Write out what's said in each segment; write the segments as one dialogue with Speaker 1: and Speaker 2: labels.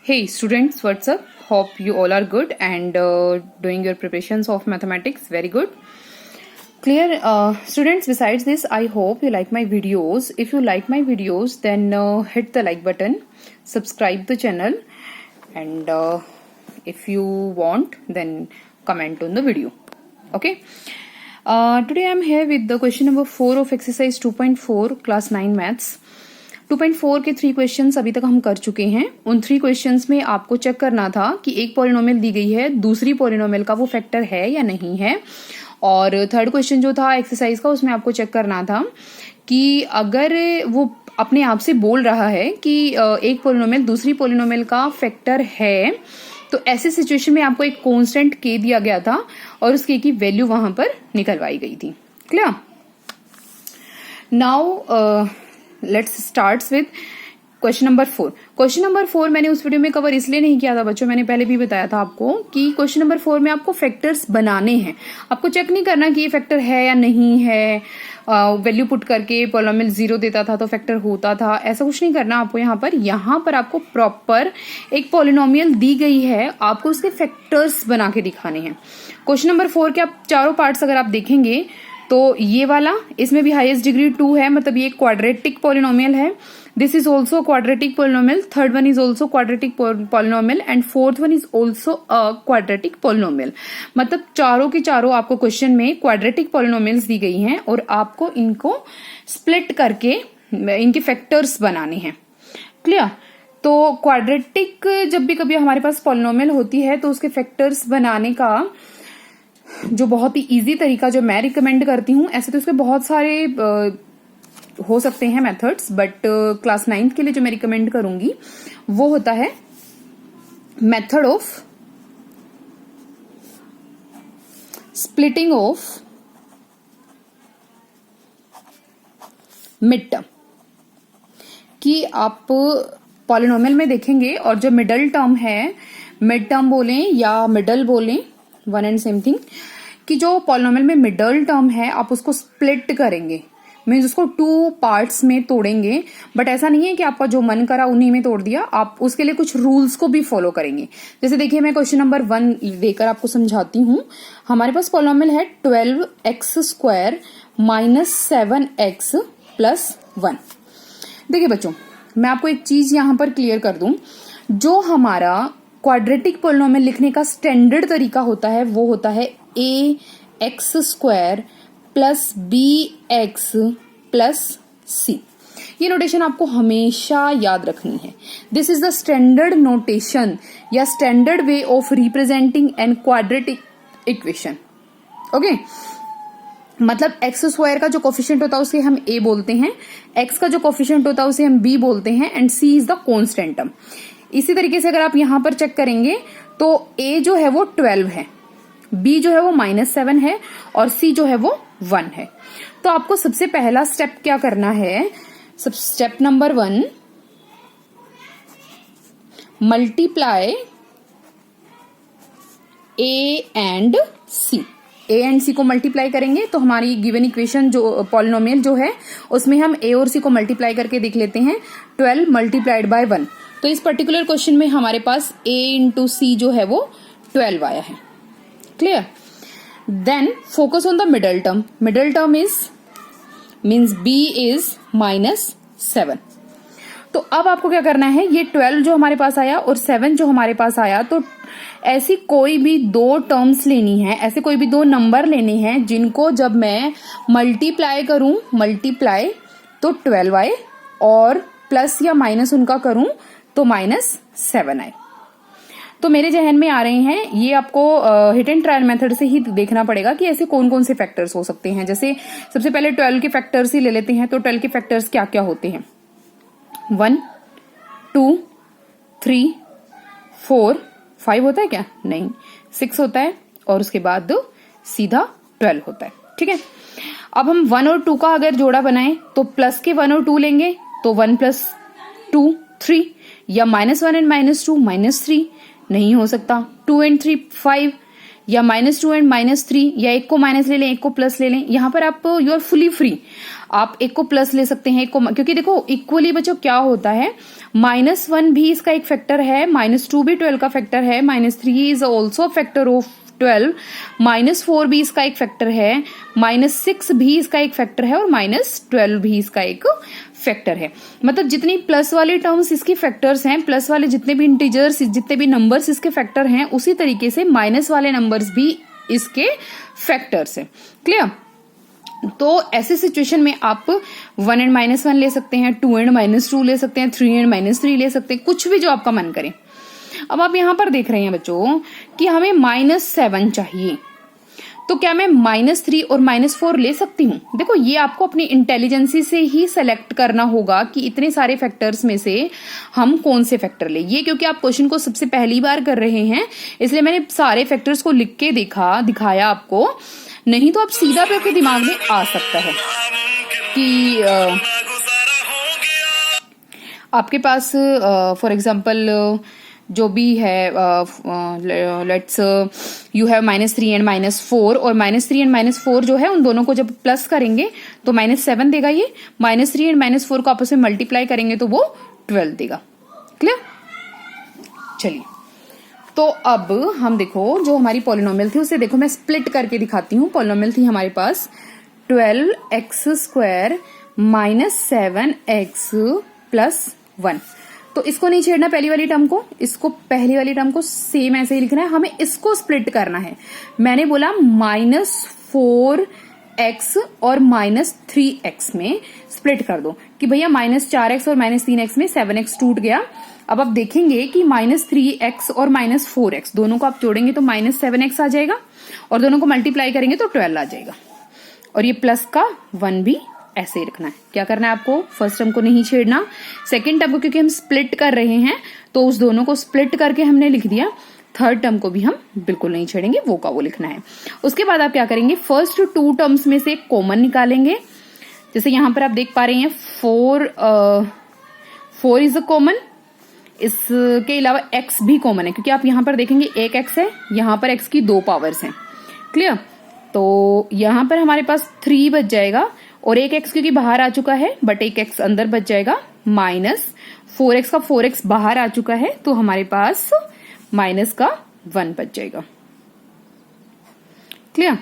Speaker 1: Hey students, what's up? Hope you all are good and doing your preparations of mathematics. Very good. Clear? Students, besides this, I hope you like my videos. If you like my videos, then hit the like button, subscribe the channel, and if you want, then comment on the video. Okay? Today I am here with the question number 4 of exercise 2.4 class 9 maths. 2.4 के 3 questions अभी तक हम कर चुके हैं। उन 3 questions में आपको चेक करना था कि एक पॉलिनोमियल दी गई है, दूसरी पॉलिनोमियल का वो फैक्टर है या नहीं है। और थर्ड क्वेश्चन जो था एक्सरसाइज का, उसमें आपको चेक करना था कि अगर वो अपने आप से बोल रहा है कि एक पॉलिनोमियल दूसरी पॉलिनोमियल का फैक्टर है, तो ऐसे सिचुएशन में आपको एक कांस्टेंट के दिया गया था और उस के की वैल्यू वहां पर निकलवाई गई थी। Clear? Now let's start with question number 4। Question number 4 मैंने उस वीडियो में कवर इसलिए नहीं किया था बच्चों, मैंने पहले भी बताया था आपको कि क्वेश्चन नंबर 4 में आपको फैक्टर्स बनाने हैं। आपको चेक नहीं करना कि ये फैक्टर है या नहीं है। वैल्यू पुट करके पॉलिनोमियल 0 देता था तो फैक्टर होता था, ऐसा कुछ नहीं करना आपको। यहाँ पर आपको प्रॉपर एक पॉलिनोमियल दी गई है, आपको उसके फैक्टर्स बना के दिखाने हैं। क्वेश्चन नंबर 4 के आप चारों पार्ट्स अगर आप देखेंगे तो ये वाला, इसमें भी हाईएस्ट डिग्री 2 है, मतलब ये क्वाड्रेटिक पॉलिनोमियल है। This is also quadratic polynomial, third one is also quadratic polynomial and fourth one is also a quadratic polynomial. मतलब चारों के चारों आपको क्वेश्चन में क्वाड्रेटिक पॉलिनोमियल्स दी गई हैं और आपको इनको स्प्लिट करके इनके फैक्टर्स बनाने हैं। क्लियर? तो क्वाड्रेटिक जब भी कभी हमारे पास पॉलिनोमियल होती है तो उसके फैक्टर्स बनाने का जो बहुत ही इजी तरीका जो मैं रिकमेंड करती हूँ, ऐसे तो इसके बहुत सारे हो सकते हैं मेथड्स, बट क्लास 9 के लिए जो मैं रिकमेंड करूंगी वो होता है method of splitting of mid term. कि आप पॉलिनोमियल में देखेंगे और जो मिडल टर्म है, मिड टर्म बोलें या मिडल बोलें, वन एंड सेम थिंग, कि जो पॉलिनोमियल में मिडल टर्म है आप उसको स्प्लिट करेंगे, मीन्स उसको 2 पार्ट्स में तोड़ेंगे। बट ऐसा नहीं है कि आपका जो मन करा उन्हीं में तोड़ दिया, आप उसके लिए कुछ रूल्स को भी फॉलो करेंगे। जैसे देखिए, मैं क्वेश्चन नंबर 1 देकर आपको समझाती हूँ। हमारे पास पॉलिनोमियल है 12x² माइनस 7x प्लस 1। देखिए बच्चों, मैं आपको एक चीज यहां पर क्लियर कर दूं, जो हमारा क्वाड्रेटिक पॉलिनोमियल लिखने का स्टैंडर्ड तरीका होता है वो होता है ax² plus bx plus c। ये नोटेशन आपको हमेशा याद रखनी है। This is the standard notation या standard way of representing an quadratic equation. Okay, मतलब x² का जो कोफिशिएंट होता है उसे हम a बोलते हैं, x का जो कोफिशिएंट होता है उसे हम b बोलते हैं and c is the constant term. इसी तरीके से अगर आप यहां पर चेक करेंगे तो a जो है वो 12 है, b जो है वो -7 है और c जो है वो 1 है। तो आपको सबसे पहला स्टेप क्या करना है? Step number 1, multiply a and c। a and c को मल्टीप्लाई करेंगे तो हमारी गिवन इक्वेशन जो पॉलिनोमियल जो है उसमें हम a और c को मल्टीप्लाई करके देख लेते हैं। 12 मल्टीप्लाइड बाय 1, तो इस पर्टिकुलर क्वेश्चन में हमारे पास a इंटू c जो है वो 12 आया है। Clear? Then focus on the middle term. Middle term is means b is -7। तो अब आपको क्या करना है, ये 12 जो हमारे पास आया और 7 जो हमारे पास आया, तो ऐसी कोई भी 2 टर्म्स लेनी है, ऐसे कोई भी 2 नंबर लेने हैं जिनको जब मैं मल्टीप्लाई करूं, मल्टीप्लाई तो 12 आए और प्लस या माइनस उनका करूं तो -7 आए। तो मेरे जहन में आ रहे हैं, ये आपको हिट एंड ट्रायल मेथड से ही देखना पड़ेगा कि ऐसे कौन कौन से फैक्टर्स हो सकते हैं। जैसे सबसे पहले 12 के फैक्टर्स ही ले लेते हैं। तो 12 के फैक्टर्स क्या क्या होते हैं? 1 2 3 4 5 होता है क्या? नहीं, 6 होता है और उसके बाद सीधा 12 होता है। ठीक है, अब हम 1 और 2 का अगर जोड़ा बनाएं तो प्लस के 1 और 2 लेंगे तो 1 + 2 3, या -1 एंड -2 -3 नहीं हो सकता। 2 एंड 3 5, या -2 एंड -3, या एक को माइनस ले लें, एक को प्लस ले लें। यहाँ पर आप यू आर फुली फ्री, आप एक को प्लस ले सकते हैं, एक को, क्योंकि देखो इक्वली बच्चों क्या होता है, -1 भी इसका एक फैक्टर है, -2 भी 12 का फैक्टर है, -3 इज ऑल्सो फैक्टर ऑफ 12, -4 भी इसका एक फैक्टर है, -6 भी इसका एक फैक्टर है और -12 भी इसका एक फैक्टर है। मतलब जितनी प्लस वाले टर्म्स इसकी फैक्टर्स हैं, प्लस वाले जितने भी इंटीजर्स, जितने भी नंबर्स इसके फैक्टर हैं, उसी तरीके से माइनस वाले नंबर्स भी इसके फैक्टर्स हैं। क्लियर? तो ऐसे सिचुएशन में आप 1 एंड -1 ले सकते हैं, 2 एंड -2 ले सकते हैं, 3 एंड -3 ले सकते हैं, कुछ भी जो आपका मन करे। अब आप यहां पर देख रहे हैं बच्चों कि हमें -7 चाहिए, तो क्या मैं -3 और -4 ले सकती हूँ? देखो ये आपको अपनी इंटेलिजेंसी से ही सेलेक्ट करना होगा कि इतने सारे फैक्टर्स में से हम कौन से फैक्टर ले। ये क्योंकि आप क्वेश्चन को सबसे पहली बार कर रहे हैं, इसलिए मैंने सारे फैक्टर्स को लिख के दिखाया आपको, नहीं तो आप सीधा पे आपके दिमाग में आ सकता है कि आपके पास फॉर एग्जाम्पल जो भी है, लेट्स यू हैव -3 एंड -4, और -3 एंड -4 जो है उन दोनों को जब प्लस करेंगे तो -7 देगा। ये -3 एंड -4 को आपस में मल्टीप्लाई करेंगे तो वो 12 देगा। क्लियर? चलिए, तो अब हम देखो जो हमारी पॉलिनोमियल थी उसे देखो मैं स्प्लिट करके दिखाती हूँ। पॉलिनोमियल थी हमारे पास 12x² -7x + 1। तो इसको नहीं छेड़ना, पहली वाली टर्म को, इसको पहली वाली टर्म को सेम ऐसे ही लिखना है, हमें इसको स्प्लिट करना है। मैंने बोला -4x और -3x में स्प्लिट कर दो कि भैया -4x और -3x में 7x टूट गया। अब आप देखेंगे कि -3x और -4x दोनों को आप जोड़ेंगे तो -7x आ जाएगा, और दोनों को मल्टीप्लाई करेंगे तो 12 आ जाएगा, और ये प्लस का 1 भी ऐसे ही रखना है। क्या करना है आपको? फर्स्ट टर्म को नहीं छेड़ना, सेकंड टर्म को क्योंकि हम स्प्लिट कर रहे हैं तो उस दोनों को स्प्लिट करके हमने लिख दिया, थर्ड टर्म को भी हम बिल्कुल नहीं छेड़ेंगे, वो का वो लिखना है। उसके बाद आप क्या करेंगे, फर्स्ट 2 टर्म्स में से कॉमन निकालेंगे। जैसे यहां पर आप देख पा रहे हैं 4 इज अ कॉमन, इसके अलावा x भी कॉमन है, क्योंकि आप यहां पर देखेंगे एक x है, यहां पर x की 2 पावर्स हैं। क्लियर? तो यहां पर हमारे पास 3 बच जाएगा, और एक x क्योंकि बाहर आ चुका है बट एक x अंदर बच जाएगा, -4x का 4x बाहर आ चुका है तो हमारे पास -1 बच जाएगा। क्लियर?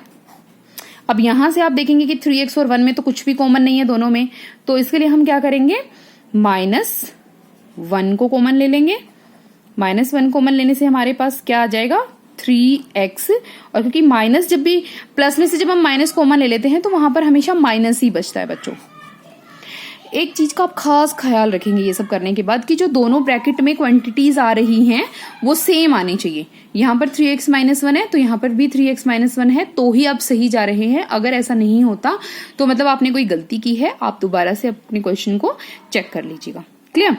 Speaker 1: अब यहां से आप देखेंगे कि 3x और 1 में तो कुछ भी कॉमन नहीं है दोनों में, तो इसके लिए हम क्या करेंगे, -1 को कॉमन ले लेंगे। -1 कॉमन लेने से हमारे पास क्या आ जाएगा, 3x, और क्योंकि माइनस जब भी प्लस में से जब हम माइनस कॉमन ले लेते हैं तो वहां पर हमेशा माइनस ही बचता है बच्चों। एक चीज का आप खास ख्याल रखेंगे ये सब करने के बाद कि जो दोनों ब्रैकेट में क्वांटिटीज आ रही हैं वो सेम आनी चाहिए। यहाँ पर 3x - 1 है तो यहाँ पर भी 3x - 1 है, तो ही आप सही जा रहे हैं। अगर ऐसा नहीं होता तो मतलब आपने कोई गलती की है, आप दोबारा से अपने क्वेश्चन को चेक कर लीजिएगा। क्लियर?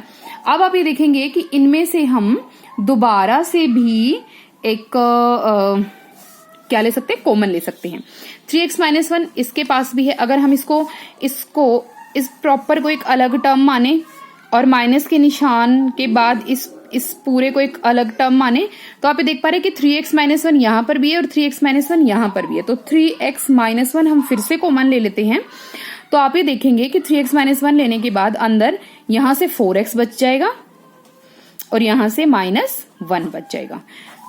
Speaker 1: अब आप ये देखेंगे कि इनमें से हम दोबारा से भी एक क्या ले सकते हैं, कॉमन ले सकते हैं। 3x - 1 इसके पास भी है, अगर हम इसको इस प्रॉपर को एक अलग टर्म माने और माइनस के निशान के बाद इस पूरे को एक अलग टर्म माने, तो आप ये देख पा रहे हैं कि 3x - 1 यहां पर भी है और 3x - 1 यहां पर भी है, तो 3x - 1 हम फिर से कॉमन ले लेते हैं। तो आप ये देखेंगे कि 3x - 1 लेने के बाद अंदर यहां से 4x बच जाएगा और यहां से -1 बच जाएगा।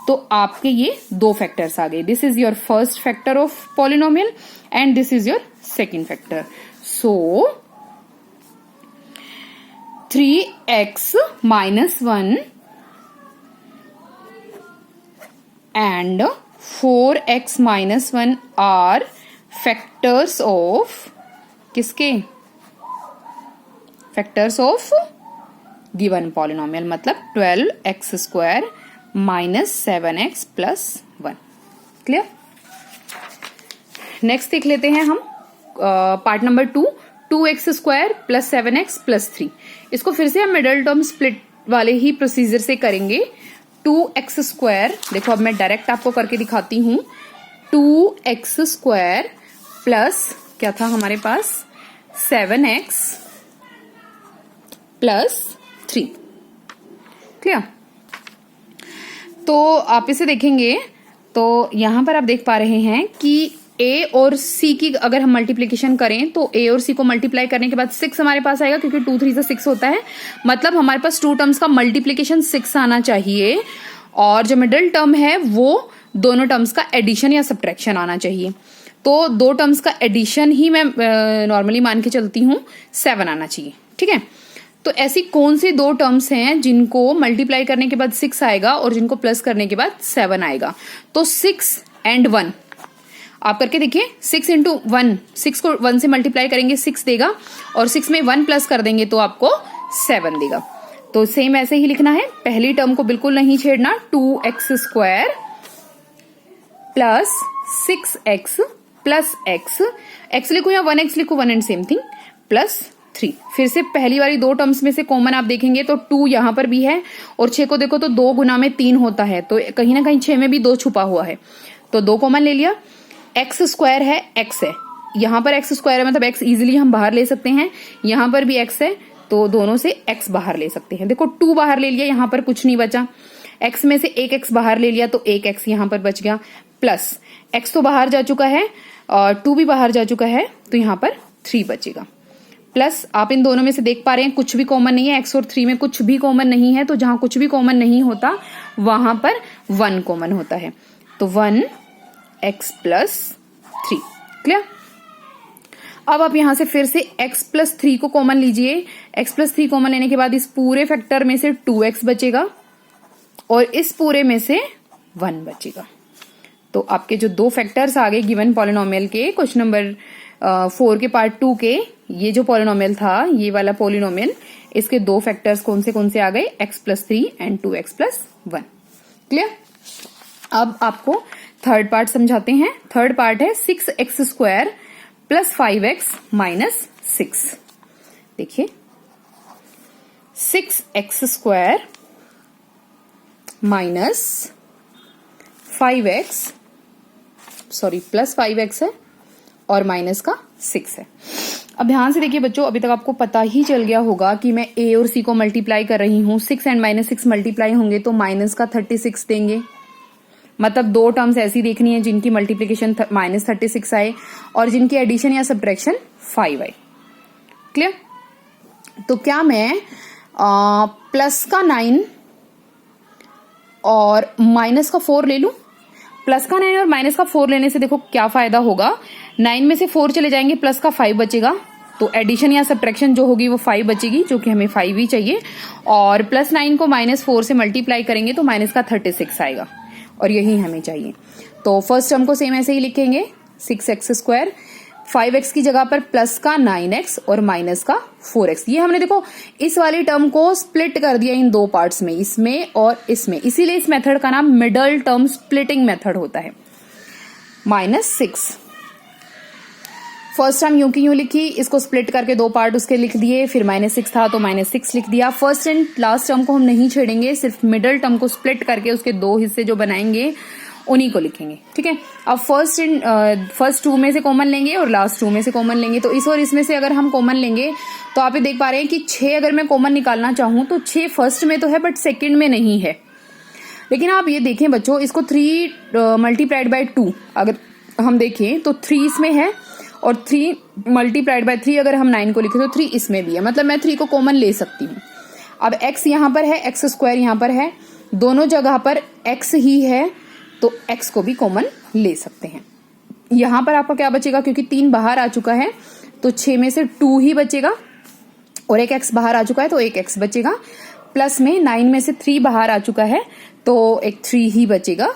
Speaker 1: तो आपके ये 2 फैक्टर्स आ गए। This is your first factor of polynomial and this is your second factor. So 3x - 1 and 4x - 1 are factors of किसके? फैक्टर्स ऑफ गिवन पॉलिनोमियल, मतलब 12x² -7x + 1। क्लियर? नेक्स्ट देख लेते हैं हम पार्ट नंबर 2, 2x² + 7x + 3। इसको फिर से हम मिडल टर्म स्प्लिट वाले ही प्रोसीजर से करेंगे। 2x², देखो अब मैं डायरेक्ट आपको करके दिखाती हूं। 2x² प्लस क्या था हमारे पास, 7x + 3। क्लियर? तो आप इसे देखेंगे तो यहाँ पर आप देख पा रहे हैं कि a और c की अगर हम मल्टीप्लीकेशन करें तो a और c को मल्टीप्लाई करने के बाद 6 हमारे पास आएगा, क्योंकि 2 3 से 6 होता है। मतलब हमारे पास 2 टर्म्स का मल्टीप्लीकेशन 6 आना चाहिए, और जो मिडिल टर्म है वो दोनों टर्म्स का एडिशन या सब्ट्रैक्शन आना चाहिए। तो 2 टर्म्स का एडिशन ही मैं नॉर्मली मान के चलती हूँ 7 आना चाहिए। ठीक है, तो ऐसी कौन सी 2 टर्म्स हैं जिनको मल्टीप्लाई करने के बाद 6 आएगा और जिनको प्लस करने के बाद 7 आएगा? तो 6 and 1 आप करके देखिए। 6 into 1, 6 को 1 से मल्टीप्लाई करेंगे 6 देगा, और 6 में 1 प्लस कर देंगे तो आपको 7 देगा। तो सेम ऐसे ही लिखना है, पहली टर्म को बिल्कुल नहीं छेड़ना। 2x² plus 6x plus x लिखो या 1x लिखो, 1 एंड सेम थिंग, प्लस 3। फिर से पहली वाली 2 टर्म्स में से कॉमन आप देखेंगे तो 2 यहां पर भी है, और 6 को देखो तो 2 गुना में 3 होता है, तो कहीं ना कहीं 6 में भी 2 छुपा हुआ है, तो 2 कॉमन ले लिया। x² है, x है, यहां पर x² है मतलब x इजिली हम बाहर ले सकते हैं, यहां पर भी x है तो दोनों से x बाहर ले सकते हैं। देखो 2 बाहर ले लिया, यहां पर कुछ नहीं बचा, x में से एक x बाहर ले लिया तो एक x यहां पर बच गया, प्लस x तो बाहर जा चुका है और 2 भी बाहर जा चुका है, तो यहां पर 3 बचेगा। प्लस आप इन दोनों में से देख पा रहे हैं कुछ भी कॉमन नहीं है, x और 3 में कुछ भी कॉमन नहीं है, तो जहां कुछ भी कॉमन नहीं होता वहां पर 1 कॉमन होता है, तो 1x प्लस 3। क्लियर? अब आप यहां से फिर से x प्लस 3 को कॉमन लीजिए। x प्लस 3 कॉमन लेने के बाद इस पूरे फैक्टर में से 2x बचेगा और इस पूरे में से 1 बचेगा। तो आपके जो 2 फैक्टर्स आ गए गिवन पॉलिनोमियल के क्वेश्चन नंबर 4 के पार्ट 2 के, ये जो पॉलिनोमियल था, ये वाला पॉलिनोमियल, इसके 2 फैक्टर्स कौन से आ गए? x plus 3 and 2x plus 1। Clear? अब आपको थर्ड पार्ट समझाते हैं। थर्ड पार्ट है 6x² प्लस 5x माइनस 6। देखिए 6x² minus 5x, sorry plus 5x है और माइनस का 6 है। अब ध्यान से देखिए बच्चों, अभी तक आपको पता ही चल गया होगा कि मैं a और c को मल्टीप्लाई कर रही हूं। 6 एंड माइनस 6 मल्टीप्लाई होंगे तो माइनस का 36 देंगे। मतलब 2 टर्म्स ऐसी देखनी है जिनकी मल्टीप्लीकेशन माइनस 36 आए और जिनकी एडिशन या सब्ट्रैक्शन 5 आए। क्लियर? तो क्या मैं प्लस का 9 और माइनस का 4 ले लूं? प्लस का 9 और माइनस का 4 लेने से देखो क्या फायदा होगा, 9 में से 4 चले जाएंगे, प्लस का 5 बचेगा, तो एडिशन या सब्ट्रैक्शन जो होगी वो 5 बचेगी, जो कि हमें 5 ही चाहिए। और प्लस 9 को माइनस 4 से मल्टीप्लाई करेंगे तो माइनस का 36 आएगा, और यही हमें चाहिए। तो फर्स्ट टर्म को सेम ऐसे ही लिखेंगे, 6x², 5x की जगह पर प्लस का 9x और माइनस का 4x। ये हमने देखो इस वाली टर्म को स्प्लिट कर दिया इन 2 पार्ट्स में, इसमें और इसमें, इसीलिए इस मेथड का नाम मिडल टर्म स्प्लिटिंग मेथड होता है। माइनस 6 फर्स्ट टर्म यूं की यूं लिखी, इसको स्प्लिट करके 2 पार्ट उसके लिख दिए, फिर माइनस 6 था तो माइनस 6 लिख दिया। फर्स्ट एंड लास्ट टर्म को हम नहीं छेड़ेंगे, सिर्फ मिडल टर्म को स्प्लिट करके उसके 2 हिस्से जो बनाएंगे उन्हीं को लिखेंगे। ठीक है, अब फर्स्ट 2 में से कॉमन लेंगे और लास्ट 2 में से कॉमन लेंगे। तो इस और इसमें से अगर हम कॉमन लेंगे तो आप ये देख पा रहे हैं कि 6 अगर मैं कॉमन निकालना चाहूं तो 6 फर्स्ट में तो है बट सेकंड में नहीं है। लेकिन आप ये देखें बच्चों, इसको 3 मल्टीप्लाइड बाय 2 अगर हम देखें तो 3 इसमें है, और 3 मल्टीप्लाइड बाय 3 अगर हम 9 को लिखें तो 3 इसमें भी है, मतलब मैं 3 को कॉमन ले सकती हूँ। अब x यहां पर है, x² यहां पर है, दोनों जगह पर x ही है तो x को भी कॉमन ले सकते हैं। यहां पर आपका क्या बचेगा, क्योंकि 3 बाहर आ चुका है तो 6 में से 2 ही बचेगा, और एक x बाहर आ चुका है तो एक x बचेगा। प्लस में 9 में से 3 बाहर आ चुका है तो एक 3 ही बचेगा।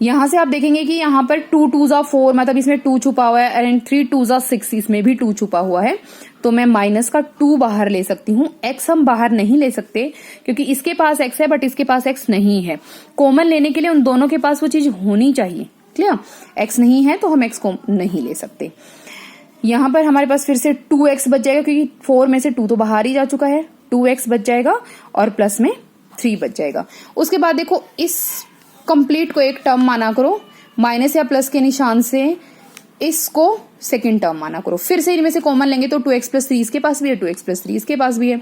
Speaker 1: यहां से आप देखेंगे कि यहां पर 2 2s 4, मतलब इसमें 2 छुपा हुआ है, एंड 3 2s 6, इसमें भी 2 छुपा हुआ है, तो मैं माइनस का 2 बाहर ले सकती हूँ। x हम बाहर नहीं ले सकते क्योंकि इसके पास x है बट इसके पास x नहीं है। कॉमन लेने के लिए उन दोनों के पास वो चीज होनी चाहिए। क्लियर? x नहीं है तो हम x को नहीं ले सकते। यहां पर हमारे पास फिर से 2x बच जाएगा, क्योंकि 4 में से 2 तो बाहर ही जा चुका है, 2x बच जाएगा और प्लस में 3 बच जाएगा। उसके बाद देखो इस कंप्लीट को एक टर्म माना करो, माइनस या प्लस के निशान से इसको सेकंड टर्म माना करो। फिर से इनमें से कॉमन लेंगे तो 2x प्लस 3 इसके पास भी है, 2x प्लस 3 इसके पास भी है।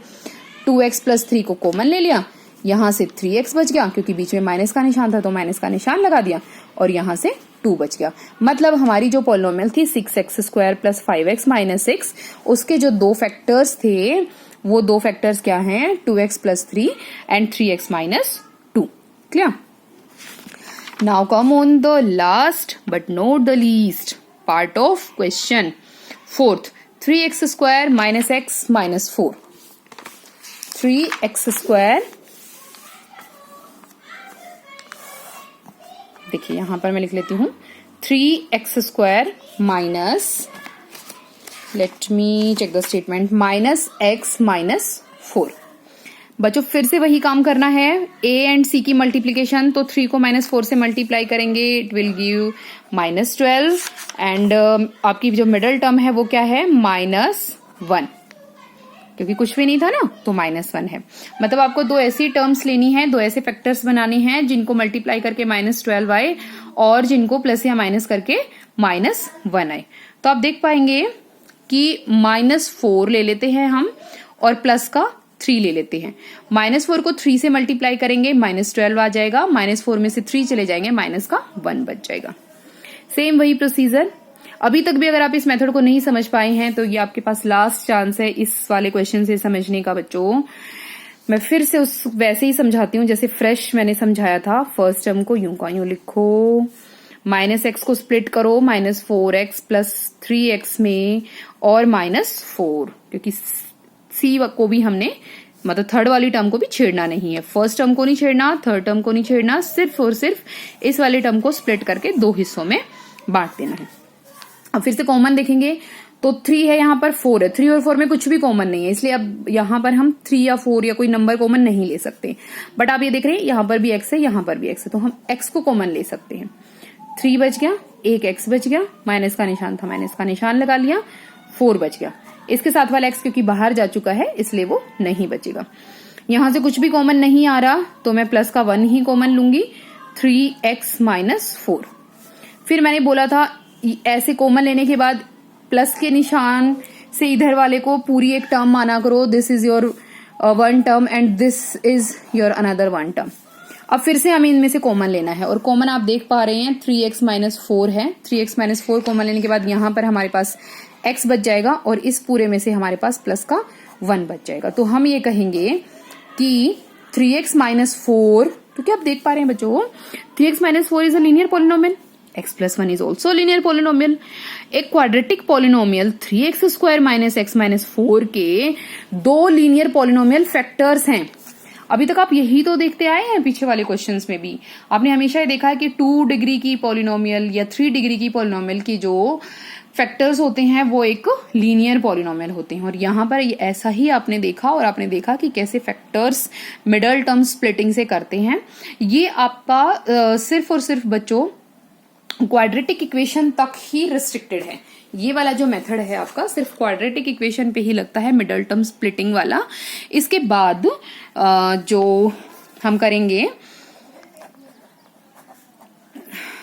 Speaker 1: 2x प्लस 3 को कॉमन ले लिया, यहाँ से 3x बच गया, क्योंकि बीच में माइनस का निशान था तो माइनस का निशान लगा दिया, और यहाँ से 2 बच गया। मतलब हमारी जो पॉलिनोमियल थी 6x² प्लस 5x माइनस 6, उसके जो 2 फैक्टर्स थे वो 2 फैक्टर्स क्या हैं, 2x plus 3 and 3x minus 2। Clear? Now come on the last but not the least part of question, fourth, 3x² minus x minus 4। 3x², देखिए यहां पर मैं लिख लेती हूं 3x² minus, let me check the statement, minus x minus 4। बच्चों फिर से वही काम करना है, a एंड c की मल्टीप्लीकेशन, तो 3 को -4 से मल्टीप्लाई करेंगे, इट विल गिव -12 एंड आपकी जो मिडल टर्म है वो क्या है, -1, क्योंकि कुछ भी नहीं था ना तो -1 है। मतलब आपको 2 ऐसी टर्म्स लेनी है, 2 ऐसे फैक्टर्स बनाने हैं जिनको मल्टीप्लाई करके -12 आए और जिनको प्लस या माइनस करके -1 आए। तो आप देख पाएंगे कि -4 ले लेते हैं हम और प्लस का 3 ले लेते हैं। -4 को 3 से मल्टीप्लाई करेंगे, -12 आ जाएगा, -4 में से 3 चले जाएंगे, माइनस का 1 बच जाएगा। सेम वही प्रोसीजर। अभी तक भी अगर आप इस मेथड को नहीं समझ पाए हैं तो ये आपके पास लास्ट चांस है इस वाले क्वेश्चन से समझने का। बच्चों मैं फिर से उस वैसे ही समझाती हूँ जैसे फ्रेश मैंने समझाया था। फर्स्ट टर्म को यूं का यूं लिखो, -x को स्प्लिट करो -4x प्लस 3x में और -4, क्योंकि सी को भी हमने मतलब थर्ड वाली टर्म को भी छेड़ना नहीं है। फर्स्ट टर्म को नहीं छेड़ना, थर्ड टर्म को नहीं छेड़ना, सिर्फ और सिर्फ इस वाले टर्म को स्प्लिट करके 2 हिस्सों में बांट देना है। अब फिर से कॉमन देखेंगे तो 3 है, यहाँ पर 4 है, 3 और 4 में कुछ भी कॉमन नहीं है, इसलिए अब यहाँ पर हम 3 या 4 या कोई नंबर कॉमन नहीं ले सकते। बट आप ये देख रहे हैं यहाँ पर भी x है, यहाँ पर भी x है, तो हम x को कॉमन ले सकते हैं। 3 बच गया, एक x बच गया, माइनस का निशान था, माइनस का निशान लगा लिया, 4 बच गया। इसके साथ वाला x क्योंकि बाहर जा चुका है इसलिए वो नहीं बचेगा। यहां से कुछ भी कॉमन नहीं आ रहा तो मैं प्लस का 1 ही कॉमन लूंगी, 3x माइनस 4। फिर मैंने बोला था ऐसे कॉमन लेने के बाद प्लस के निशान से इधर वाले को पूरी एक टर्म माना करो, this is your 1 term and this is your another 1 term. अब फिर से हमें इनमें से कॉमन लेना है और कॉमन आप देख पा रहे हैं 3x माइनस 4 है। 3x माइनस 4 कॉमन लेने के बाद यहां पर हमारे पास x बच जाएगा और इस पूरे में से हमारे पास प्लस का 1 बच जाएगा। तो हम ये कहेंगे कि 3x माइनस 4, क्योंकि आप देख पा रहे हैं बच्चों 3x minus 4 is a linear polynomial, x plus 1 is also linear polynomial. एक quadratic polynomial 3x² minus x minus 4 के 2 लीनियर पॉलिनोमियल फैक्टर्स हैं। अभी तक आप यही तो देखते आए हैं पीछे वाले क्वेश्चंस में भी। आपने हमेशा ये देखा है कि 2 डिग्री की पॉलिनोमियल या 3 डिग्री की पॉलिनोमियल की जो फैक्टर्स होते हैं वो एक लीनियर पॉलिनोमियल होते हैं, और यहाँ पर ऐसा ही आपने देखा और आपने देखा कि कैसे फैक्टर्स मिडल टर्म स्प्लिटिंग से करते हैं। ये आपका सिर्फ और सिर्फ बच्चों क्वाड्रेटिक इक्वेशन तक ही रिस्ट्रिक्टेड है। ये वाला जो मेथड है आपका सिर्फ क्वाड्रेटिक इक्वेशन पे ही लगता है, मिडल टर्म स्प्लिटिंग वाला। इसके बाद जो हम करेंगे,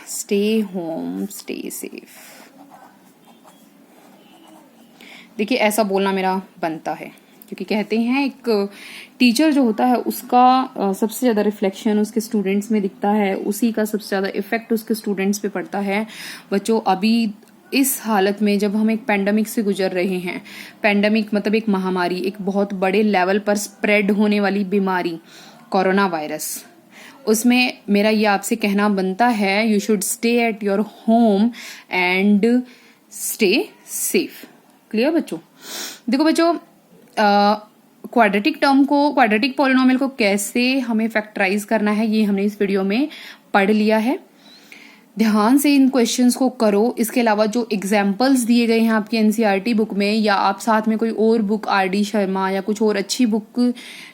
Speaker 1: स्टे होम स्टे सेफ। देखिए ऐसा बोलना मेरा बनता है, क्योंकि कहते हैं एक टीचर जो होता है उसका सबसे ज्यादा रिफ्लेक्शन उसके स्टूडेंट्स में दिखता है, उसी का सबसे ज्यादा इफेक्ट उसके स्टूडेंट्स पे पड़ता है। बच्चों अभी इस हालत में जब हम एक पैंडेमिक से गुजर रहे हैं, पैंडेमिक मतलब एक महामारी, एक बहुत बड़े लेवल पर स्प्रेड होने वाली बीमारी कोरोना वायरस, उसमें मेरा ये आपसे कहना बनता है you should stay at your home and stay safe. Clear बच्चों? देखो बच्चों क्वाड्रेटिक टर्म को, क्वाड्रेटिक पॉलिनोमियल को कैसे हमें फैक्टराइज करना है ये हमने इस वीडियो में पढ़ लिया है। ध्यान से इन क्वेश्चंस को करो। इसके अलावा जो एग्जाम्पल्स दिए गए हैं आपकी एनसीईआरटी बुक में, या आप साथ में कोई और बुक आरडी शर्मा या कुछ और अच्छी बुक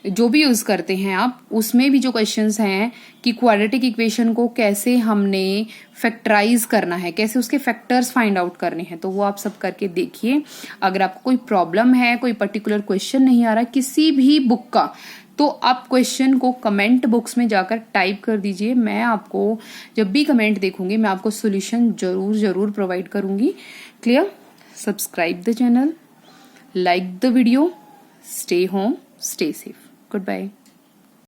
Speaker 1: जो भी यूज करते हैं आप, उसमें भी जो क्वेश्चंस हैं कि क्वाड्रेटिक इक्वेशन को कैसे हमने फैक्टराइज करना है, कैसे उसके फैक्टर्स फाइंड आउट करने हैं, तो वो आप सब करके देखिए। अगर आपको कोई प्रॉब्लम है, कोई पर्टिकुलर क्वेश्चन नहीं आ रहा किसी भी बुक का, तो आप क्वेश्चन को कमेंट बॉक्स में जाकर टाइप कर दीजिए। मैं आपको जब भी कमेंट देखूंगी मैं आपको सॉल्यूशन जरूर प्रोवाइड करूंगी। Clear? Subscribe the channel, like the video, stay home stay safe. Good bye.